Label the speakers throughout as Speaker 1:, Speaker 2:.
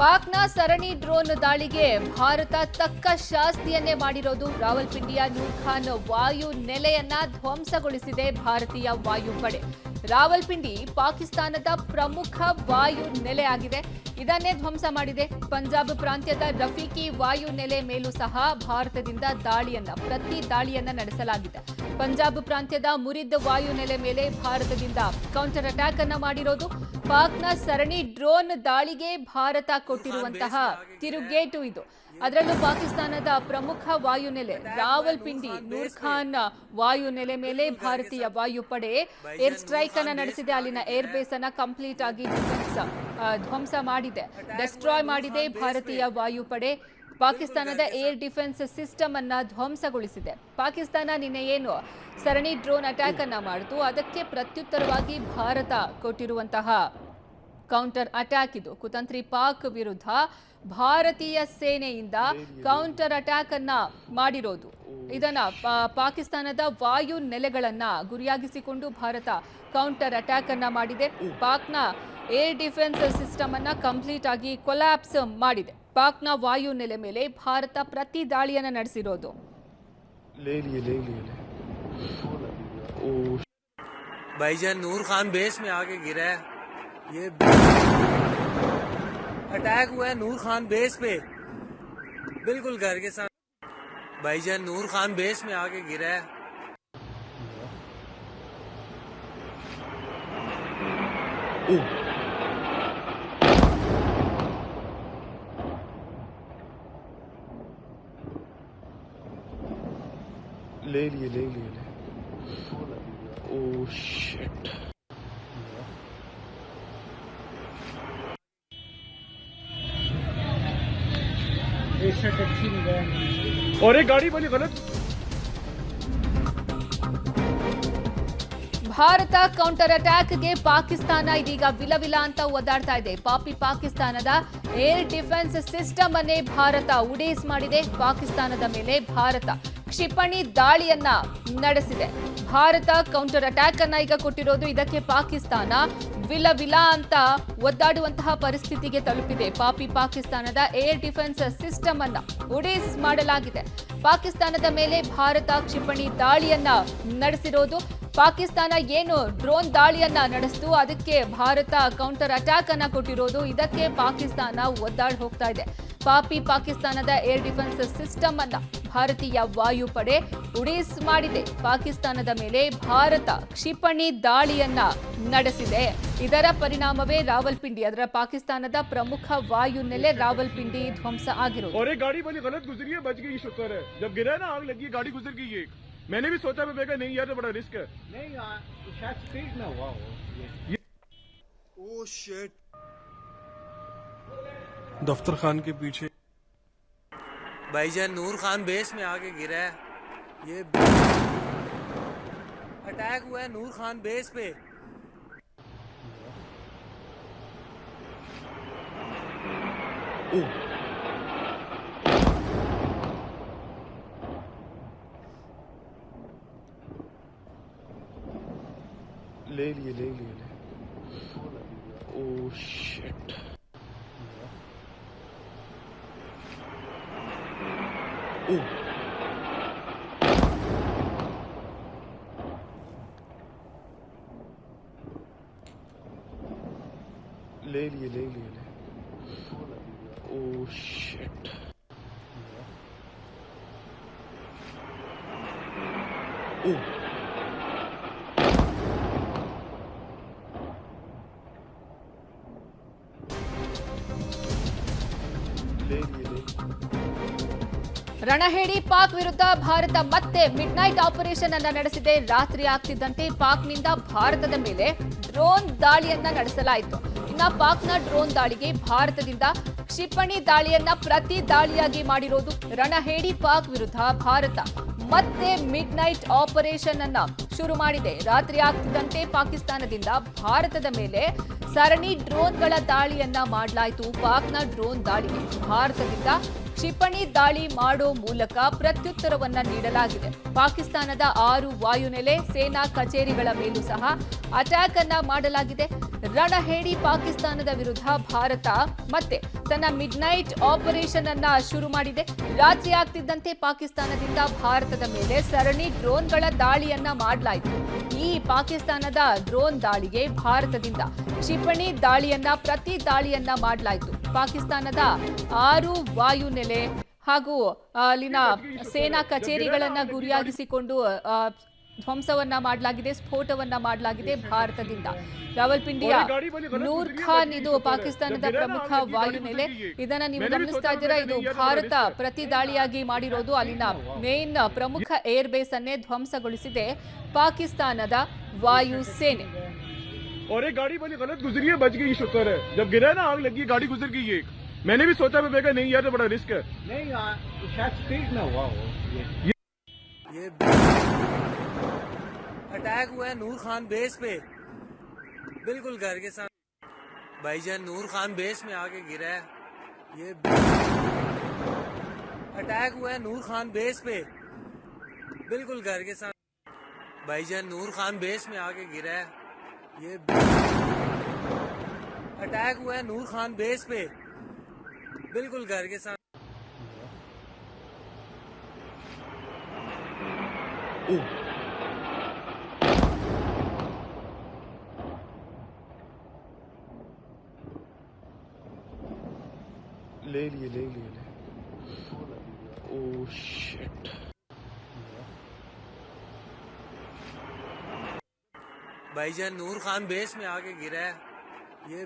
Speaker 1: ಪಾಕ್ನ ಸರಣಿ ಡ್ರೋನ್ ದಾಳಿಗೆ ಭಾರತ ತಕ್ಕ ಶಾಸ್ತಿಯನ್ನೇ ಮಾಡಿರೋದು. ರಾವಲ್ಪಿಂಡಿಯ ನೂರ್ ಖಾನ್ ವಾಯು ನೆಲೆಯನ್ನ ಧ್ವಂಸಗೊಳಿಸಿದೆ ಭಾರತೀಯ ವಾಯುಪಡೆ. ರಾವಲ್ಪಿಂಡಿ ಪಾಕಿಸ್ತಾನದ ಪ್ರಮುಖ ವಾಯು ನೆಲೆಯಾಗಿದೆ. ಇದನ್ನೇ ಧ್ವಂಸ ಮಾಡಿದೆ. ಪಂಜಾಬ್ ಪ್ರಾಂತ್ಯದ ರಫೀಕಿ ವಾಯು ನೆಲೆ ಮೇಲೂ ಸಹ ಭಾರತದಿಂದ ಪ್ರತಿ ದಾಳಿಯನ್ನ ನಡೆಸಲಾಗಿದೆ. ಪಂಜಾಬ್ ಪ್ರಾಂತ್ಯದ ಮುರಿದ್ ವಾಯು ನೆಲೆ ಮೇಲೆ ಭಾರತದಿಂದ ಕೌಂಟರ್ ಅಟ್ಯಾಕ್ ಅನ್ನ ಮಾಡಿರೋದು. ಪಾಕ್ನ ಸರಣಿ ಡ್ರೋನ್ ದಾಳಿಗೆ ಭಾರತ ಕೊಟ್ಟಿರುವಂತಹ ತಿರುಗೇಟು ಇದು. ಅದರಲ್ಲೂ ಪಾಕಿಸ್ತಾನದ ಪ್ರಮುಖ ವಾಯುನೆಲೆ ರಾವಲ್ಪಿಂಡಿ ನೂರ್ ಖಾನ್ ವಾಯು ನೆಲೆ ಮೇಲೆ ಭಾರತೀಯ ವಾಯುಪಡೆ ಏರ್ ಸ್ಟ್ರೈಕ್ ಅನ್ನ ನಡೆಸಿದೆ. ಅಲ್ಲಿನ ಏರ್ ಬೇಸ್ ಅನ್ನ ಕಂಪ್ಲೀಟ್ ಆಗಿ ಧ್ವಂಸ ಮಾಡಿದೆ, ಡೆಸ್ಟ್ರಾಯ್ ಮಾಡಿದೆ ಭಾರತೀಯ ವಾಯುಪಡೆ. ಪಾಕಿಸ್ತಾನದ ಏರ್ ಡಿಫೆನ್ಸ್ ಸಿಸ್ಟಮ್ ಅನ್ನ ಧ್ವಂಸಗೊಳಿಸಿದೆ. ಪಾಕಿಸ್ತಾನ ನಿನ್ನೆ ಏನು ಸರಣಿ ಡ್ರೋನ್ ಅಟ್ಯಾಕ್ ಅನ್ನ ಮಾಡಿತು, ಅದಕ್ಕೆ ಪ್ರತ್ಯುತ್ತರವಾಗಿ ಭಾರತ ಕೊಟ್ಟಿರುವಂತಹ ಕೌಂಟರ್ ಅಟ್ಯಾಕ್ ಇದು. ಕುತಂತ್ರಿ ಪಾಕ್ ವಿರುದ್ಧ ಭಾರತೀಯ ಸೇನೆಯಿಂದ ಕೌಂಟರ್ ಅಟ್ಯಾಕ್ ಅನ್ನ ಮಾಡಿರೋದು. ಇದನ್ನ ಪಾಕಿಸ್ತಾನದ ವಾಯು ನೆಲೆಗಳನ್ನ ಗುರಿಯಾಗಿಸಿಕೊಂಡು ಭಾರತ ಕೌಂಟರ್ ಅಟ್ಯಾಕ್ ಅನ್ನ ಮಾಡಿದೆ. ಪಾಕ್ನ ಏರ್ ಡಿಫೆನ್ಸ್ ಸಿಸ್ಟಮ್ ಅನ್ನ ಕಂಪ್ಲೀಟ್ ಆಗಿ ಕೊಲ್ಯಾಪ್ಸ್ ಮಾಡಿದೆ. ಪಾಕ್ನ ವಾಯು ನೆಲೆ ಮೇಲೆ ಭಾರತ ಪ್ರತಿ ದಾಳಿಯನ್ನ ನಡೆಸಿರೋದು.
Speaker 2: भाईजान नूर खान बेस में आके गिरा है। ये अटैक हुआ है नूर खान बेस पे, बिल्कुल घर के साथ। भाईजान नूर खान बेस में आके गिरा है।
Speaker 3: ले लिए ओह शिट। और एक गाड़ी बनी गलत।
Speaker 1: ಭಾರತ ಕೌಂಟರ್ ಅಟ್ಯಾಕ್ಗೆ ಪಾಕಿಸ್ತಾನ ಇದೀಗ ವಿಲವಿಲ ಅಂತ ಒದ್ದಾಡ್ತಾ ಇದೆ. ಪಾಕಿಸ್ತಾನದ ಏರ್ ಡಿಫೆನ್ಸ್ ಸಿಸ್ಟಮ್ ಅನ್ನೇ ಭಾರತ ಉಡೇಸ್ ಮಾಡಿದೆ. ಪಾಕಿಸ್ತಾನದ ಮೇಲೆ ಭಾರತ ಕ್ಷಿಪಣಿ ದಾಳಿಯನ್ನ ನಡೆಸಿದೆ. ಭಾರತ ಕೌಂಟರ್ ಅಟ್ಯಾಕ್ ಅನ್ನ ಈಗ ಕೊಟ್ಟಿರೋದು. ಇದಕ್ಕೆ ಪಾಕಿಸ್ತಾನ ವಿಲ ಅಂತ ಒದ್ದಾಡುವಂತಹ ಪರಿಸ್ಥಿತಿಗೆ ತಲುಪಿದೆ. ಪಾಕಿಸ್ತಾನದ ಏರ್ ಡಿಫೆನ್ಸ್ ಸಿಸ್ಟಮ್ ಅನ್ನ ಉಡೇಸ್ ಮಾಡಲಾಗಿದೆ. ಪಾಕಿಸ್ತಾನದ ಮೇಲೆ ಭಾರತ ಕ್ಷಿಪಣಿ ದಾಳಿಯನ್ನ ನಡೆಸಿರೋದು. ಪಾಕಿಸ್ತಾನ ಏನು ಡ್ರೋನ್ ದಾಳಿಯನ್ನ ನಡೆಸಿತು, ಅದಕ್ಕೆ ಭಾರತ ಕೌಂಟರ್ ಅಟ್ಯಾಕ್ ಅನ್ನ ಕೊಟ್ಟಿರೋದು. ಇದಕ್ಕೆ ಪಾಕಿಸ್ತಾನ ಒದ್ದಾಡಿ ಹೋಗ್ತಾ ಇದೆ. ಪಾಕಿಸ್ತಾನದ ಏರ್ ಡಿಫೆನ್ಸ್ ಸಿಸ್ಟಮ್ ಅನ್ನ ಭಾರತೀಯ ವಾಯುಪಡೆ ಉಡೇಸ್ ಮಾಡಿದೆ. ಪಾಕಿಸ್ತಾನದ ಮೇಲೆ ಭಾರತ ಕ್ಷಿಪಣಿ ದಾಳಿಯನ್ನ ನಡೆಸಿದೆ. ಇದರ ಪರಿಣಾಮವೇ ರಾವಲ್ಪಿಂಡಿ, ಅದರ ಪಾಕಿಸ್ತಾನದ ಪ್ರಮುಖ ವಾಯು ನೆಲೆ ರಾವಲ್ಪಿಂಡಿ ಧ್ವಂಸ ಆಗಿರೋದು.
Speaker 3: और एक गाड़ी बनी गलत गुजरी है, बच गई शुक्र है। जब गिरा ना आग लगी, गाड़ी गुजर गई एक। मैंने भी सोचा, मैं देखा नहीं यार तो बड़ा रिस्क है। नहीं यार शायद स्पीड में हुआ हो।
Speaker 2: Oh shit. दफ्तर खान के पीछे भाईजान नूर खान बेस में आके गिरा है। ये अटैक हुआ है नूर खान बेस पे।
Speaker 3: ले लिए ओह शिट। ले लिए ओह शिट।
Speaker 1: ರಣಹೇಡಿ ಪಾಕ್ ವಿರುದ್ಧ ಭಾರತ ಮತ್ತೆ ಮಿಡ್ ನೈಟ್ ಆಪರೇಷನ್ ಅನ್ನ ನಡೆಸಿದೆ. ರಾತ್ರಿ ಆಗ್ತಿದ್ದಂತೆ ಪಾಕ್ನಿಂದ ಭಾರತದ ಮೇಲೆ ಡ್ರೋನ್ ದಾಳಿಯನ್ನ ನಡೆಸಲಾಯಿತು. ಇನ್ನ ಪಾಕ್ನ ಡ್ರೋನ್ ದಾಳಿಗೆ ಭಾರತದಿಂದ ಕ್ಷಿಪಣಿ ದಾಳಿಯನ್ನ ಪ್ರತಿ ದಾಳಿಯಾಗಿ ಮಾಡಿರೋದು. ರಣಹೇಡಿ ಪಾಕ್ ವಿರುದ್ಧ ಭಾರತ ಮತ್ತೆ ಮಿಡ್ ನೈಟ್ ಆಪರೇಷನ್ ಅನ್ನ ಶುರು ಮಾಡಿದೆ. ರಾತ್ರಿ ಆಗ್ತಿದ್ದಂತೆ ಪಾಕಿಸ್ತಾನದಿಂದ ಭಾರತದ ಮೇಲೆ ಸರಣಿ ಡ್ರೋನ್ಗಳ ದಾಳಿಯನ್ನ ಮಾಡಲಾಯಿತು. ಪಾಕ್ನ ಡ್ರೋನ್ ದಾಳಿಗೆ ಭಾರತದಿಂದ ಕ್ಷಿಪಣಿ ದಾಳಿ ಮಾಡೋ ಮೂಲಕ ಪ್ರತ್ಯುತ್ತರವನ್ನ ನೀಡಲಾಗಿದೆ. ಪಾಕಿಸ್ತಾನದ 6 ವಾಯುನೆಲೆ ಸೇನಾ ಕಚೇರಿಗಳ ಮೇಲೂ ಸಹ ಅಟ್ಯಾಕ್ ಅನ್ನ ಮಾಡಲಾಗಿದೆ. ರಣಹೇಡಿ ಪಾಕಿಸ್ತಾನದ ವಿರುದ್ಧ ಭಾರತ ಮತ್ತೆ ತನ್ನ ಮಿಡ್ನೈಟ್ ಆಪರೇಷನ್ ಅನ್ನ ಶುರು ಮಾಡಿದೆ. ರಾತ್ರಿ ಆಗ್ತಿದ್ದಂತೆ ಪಾಕಿಸ್ತಾನದಿಂದ ಭಾರತದ ಮೇಲೆ ಸರಣಿ ಡ್ರೋನ್ಗಳ ದಾಳಿಯನ್ನ ಮಾಡಲಾಯಿತು. ಈ ಪಾಕಿಸ್ತಾನದ ಡ್ರೋನ್ ದಾಳಿಗೆ ಭಾರತದಿಂದ ಕ್ಷಿಪಣಿ ದಾಳಿಯನ್ನ ಪ್ರತಿ ದಾಳಿಯನ್ನ ಮಾಡಲಾಯಿತು. ಪಾಕಿಸ್ತಾನದ 6 ವಾಯುನೆಲೆ ಹಾಗೂ ಅಲ್ಲಿನ ಸೇನಾ ಕಚೇರಿಗಳನ್ನ ಗುರಿಯಾಗಿಸಿಕೊಂಡು ಧ್ವಂಸವನ್ನ ಮಾಡಲಾಗಿದೆ, ಸ್ಫೋಟವನ್ನ ಮಾಡಲಾಗಿದೆ ಭಾರತದಿಂದ. ರಾವಲ್ಪಿಂಡಿಯ ನೂರ್ ಖಾನ್ ಇದು ಪಾಕಿಸ್ತಾನದ ಪ್ರಮುಖ ವಾಯುನೆಲೆ. ಇದನ್ನ ನೀವು ಗಮನಿಸ್ತಾ ಇದ್ದೀರಾ, ಇದು ಭಾರತ ಪ್ರತಿ ದಾಳಿಯಾಗಿ ಮಾಡಿರೋದು. ಅಲ್ಲಿನ ಮೇನ್ ಪ್ರಮುಖ ಏರ್ ಬೇಸ್ ಅನ್ನೇ ಧ್ವಂಸಗೊಳಿಸಿದೆ ಪಾಕಿಸ್ತಾನದ ವಾಯು ಸೇನೆ.
Speaker 3: और एक गाड़ी वाली गलत गुजरी है, बच गई, शुक्र है। जब गिरा है ना, आग लगी, गाड़ी गुजर गई एक। मैंने भी सोचा, मैं देखा नहीं यार, तो बड़ा रिस्क है।
Speaker 4: नहीं यार, शायद स्पीड में हुआ हो
Speaker 2: ये अटैक हुआ है नूर खान बेस पे, बिल्कुल घर के साथ। भाईजान नूर खान बेस में आके गिरा है। ये अटैक हुआ है नूर खान बेस पे, बिल्कुल घर के साथ। भाईजान नूर खान बेस में आके गिरा है। ये अटैक हुआ है नूर खान बेस पे, बिल्कुल घर के साथ।
Speaker 3: ले लिए ओह शिट।
Speaker 2: भाईजान नूर खान बेस में आके गिरा है। ये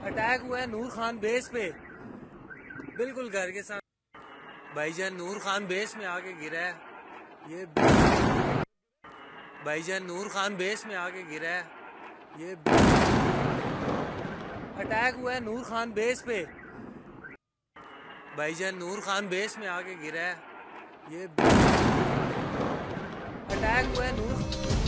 Speaker 2: अटैक हुआ है नूर खान बेस पे, बिल्कुल घर के साथ। भाईजान नूर खान बेस में आके गिरा है। ये भाईजान नूर खान बेस में आके गिरा है। ये अटैक हुआ है नूर खान बेस पे, भाईजान नूर खान बेस में आके गिरा है। ये अटैक हुआ है नूर